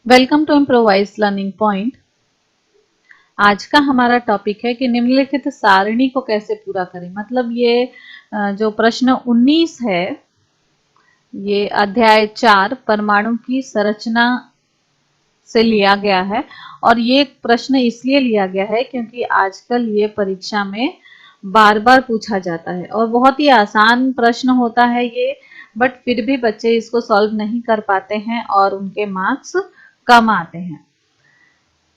Welcome to Improvise Learning Point. आज का हमारा टॉपिक है कि निम्नलिखित सारणी को कैसे पूरा करें। मतलब ये जो प्रश्न 19 है, ये अध्याय 4 परमाणु की संरचना से लिया गया है। और ये प्रश्न इसलिए लिया गया है क्योंकि आजकल ये परीक्षा में बार बार पूछा जाता है और बहुत ही आसान प्रश्न होता है ये, बट फिर भी बच्चे इसको सॉल्व नहीं कर पाते हैं और उनके मार्क्स कम आते हैं।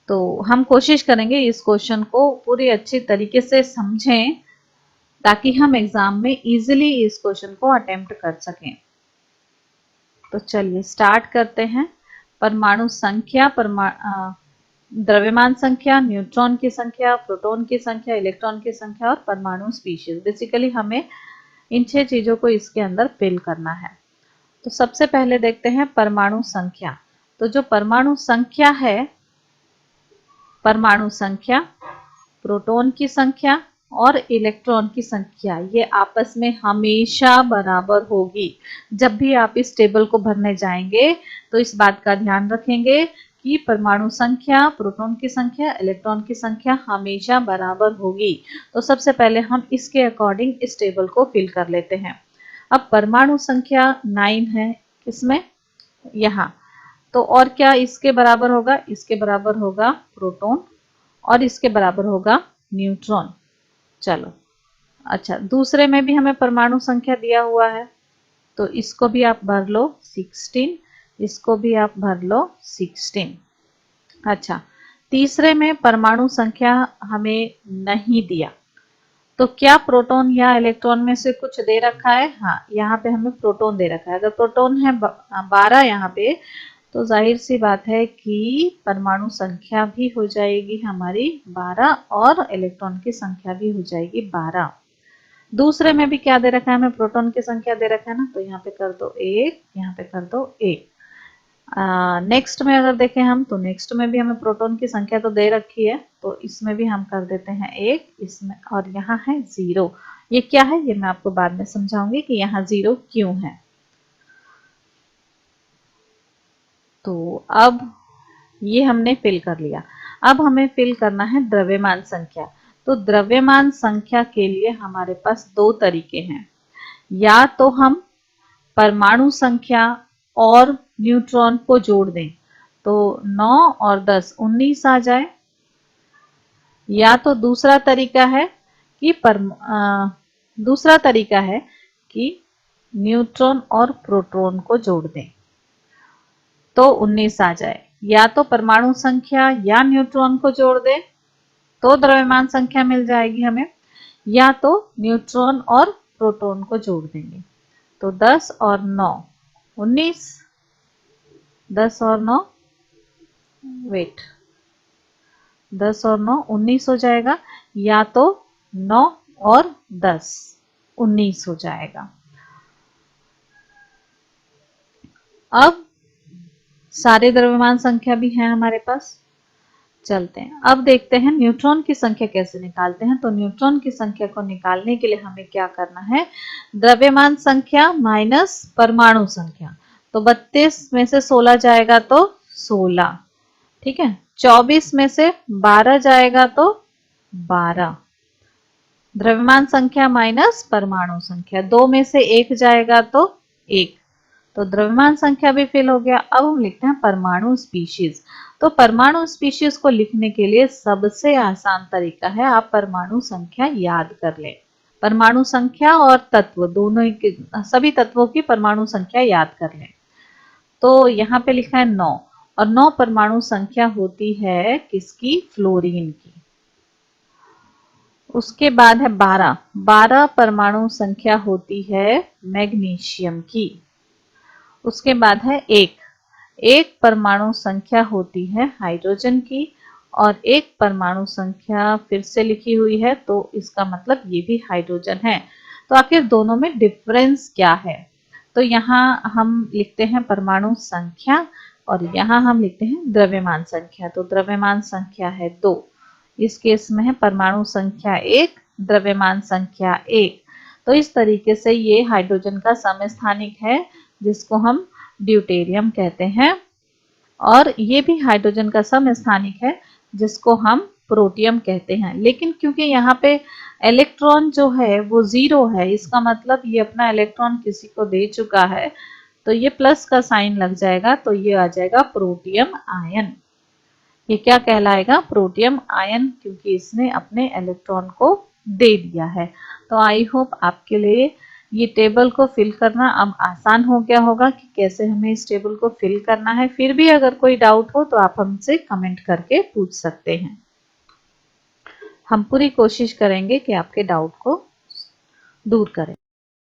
तो हम कोशिश करेंगे इस क्वेश्चन को पूरी अच्छी तरीके से समझें ताकि हम एग्जाम में इजीली इस क्वेश्चन को अटेम्प्ट कर सकें। तो चलिए स्टार्ट करते हैं। परमाणु संख्या, द्रव्यमान संख्या, न्यूट्रॉन की संख्या, प्रोटॉन की संख्या, इलेक्ट्रॉन की संख्या और परमाणु स्पीशीज। बेसिकली हमें इन 6 चीजों को इसके अंदर फिल करना है। तो सबसे पहले देखते हैं परमाणु संख्या। तो जो परमाणु संख्या है, परमाणु संख्या, प्रोटॉन की संख्या और इलेक्ट्रॉन की संख्या, ये आपस में हमेशा बराबर होगी। जब भी आप इस टेबल को भरने जाएंगे तो इस बात का ध्यान रखेंगे कि परमाणु संख्या, प्रोटॉन की संख्या, इलेक्ट्रॉन की संख्या हमेशा बराबर होगी। तो सबसे पहले हम इसके अकॉर्डिंग इस टेबल को फिल कर लेते हैं। अब परमाणु संख्या 9 है, किसमें? यहाँ। तो और क्या इसके बराबर होगा? इसके बराबर होगा प्रोटॉन और इसके बराबर होगा न्यूट्रॉन। चलो, अच्छा, दूसरे में भी हमें परमाणु संख्या दिया हुआ है तो इसको भी आप भर लो 16, इसको भी आप भर लो 16। अच्छा, तीसरे में परमाणु संख्या हमें नहीं दिया, तो क्या प्रोटॉन या इलेक्ट्रॉन में से कुछ दे रखा है? हाँ, यहाँ पे हमें प्रोटॉन दे रखा है। अगर प्रोटॉन है 12 यहाँ पे, तो जाहिर सी बात है कि परमाणु संख्या भी हो जाएगी हमारी 12 और इलेक्ट्रॉन की संख्या भी हो जाएगी 12। दूसरे में भी क्या दे रखा है? हमें प्रोटॉन की संख्या दे रखा है ना, तो यहाँ पे कर दो 1, यहाँ पे कर दो 1। नेक्स्ट में अगर देखें हम, तो नेक्स्ट में भी हमें प्रोटॉन की संख्या तो दे रखी है, तो इसमें भी हम कर देते हैं 1, इसमें, और यहाँ है 0। ये क्या है? ये मैं आपको बाद में समझाऊंगी कि यहाँ 0 क्यों है। तो अब ये हमने फिल कर लिया। अब हमें फिल करना है द्रव्यमान संख्या। तो द्रव्यमान संख्या के लिए हमारे पास 2 तरीके हैं। या तो हम परमाणु संख्या और न्यूट्रॉन को जोड़ दें, तो 9 और 10 19 आ जाए। या तो दूसरा तरीका है कि न्यूट्रॉन और प्रोटॉन को जोड़ दें तो 19 आ जाए। या तो परमाणु संख्या या न्यूट्रॉन को जोड़ दें तो द्रव्यमान संख्या मिल जाएगी हमें, या तो न्यूट्रॉन और प्रोटॉन को जोड़ देंगे। तो 10 और 9 19, 10 और 9 वेट 10 और 9 19 हो जाएगा, या तो 9 और 10 19 हो जाएगा। अब सारे द्रव्यमान संख्या भी हैं हमारे पास। चलते हैं, अब देखते हैं न्यूट्रॉन की संख्या कैसे निकालते हैं। तो न्यूट्रॉन की संख्या को निकालने के लिए हमें क्या करना है? द्रव्यमान संख्या माइनस परमाणु संख्या। तो 32 में से 16 जाएगा तो 16, ठीक है। 24 में से 12 जाएगा तो 12। द्रव्यमान संख्या माइनस परमाणु संख्या, 2 में से 1 जाएगा तो 1। तो द्रव्यमान संख्या भी फिल हो गया। अब हम लिखते हैं परमाणु स्पीशीज। तो परमाणु स्पीशीज को लिखने के लिए सबसे आसान तरीका है, आप परमाणु संख्या याद कर लें। परमाणु संख्या और तत्व दोनों की, सभी तत्वों की परमाणु संख्या याद कर लें। तो यहाँ पे लिखा है 9, और 9 परमाणु संख्या होती है किसकी? फ्लोरीन की। उसके बाद है 12, 12 परमाणु संख्या होती है मैग्नीशियम की। उसके बाद है 1, 1 परमाणु संख्या होती है हाइड्रोजन की, और 1 परमाणु संख्या फिर से लिखी हुई है, तो इसका मतलब ये भी हाइड्रोजन है। तो आखिर दोनों में डिफरेंस क्या है? तो यहाँ हम लिखते हैं परमाणु संख्या और यहाँ हम लिखते हैं द्रव्यमान संख्या। तो द्रव्यमान संख्या है 2, इस केस में है परमाणु संख्या 1, द्रव्यमान संख्या 1। तो इस तरीके से ये हाइड्रोजन का समस्थानिक है जिसको हम ड्यूटेरियम कहते हैं। और ये भी हाइड्रोजन का समस्थानिक है जिसको हम प्रोटियम कहते हैं। लेकिन क्योंकि यहाँ पे इलेक्ट्रॉन जो है वो 0 है, इसका मतलब ये अपना इलेक्ट्रॉन किसी को दे चुका है, तो ये प्लस का साइन लग जाएगा, तो ये आ जाएगा प्रोटियम आयन। ये क्या कहलाएगा? प्रोटियम आयन, क्योंकि इसने अपने इलेक्ट्रॉन को दे दिया है। तो आई होप आपके लिए ये टेबल को फिल करना अब आसान हो गया होगा कि कैसे हमें इस टेबल को फिल करना है। फिर भी अगर कोई डाउट हो तो आप हमसे कमेंट करके पूछ सकते हैं। हम पूरी कोशिश करेंगे कि आपके डाउट को दूर करें।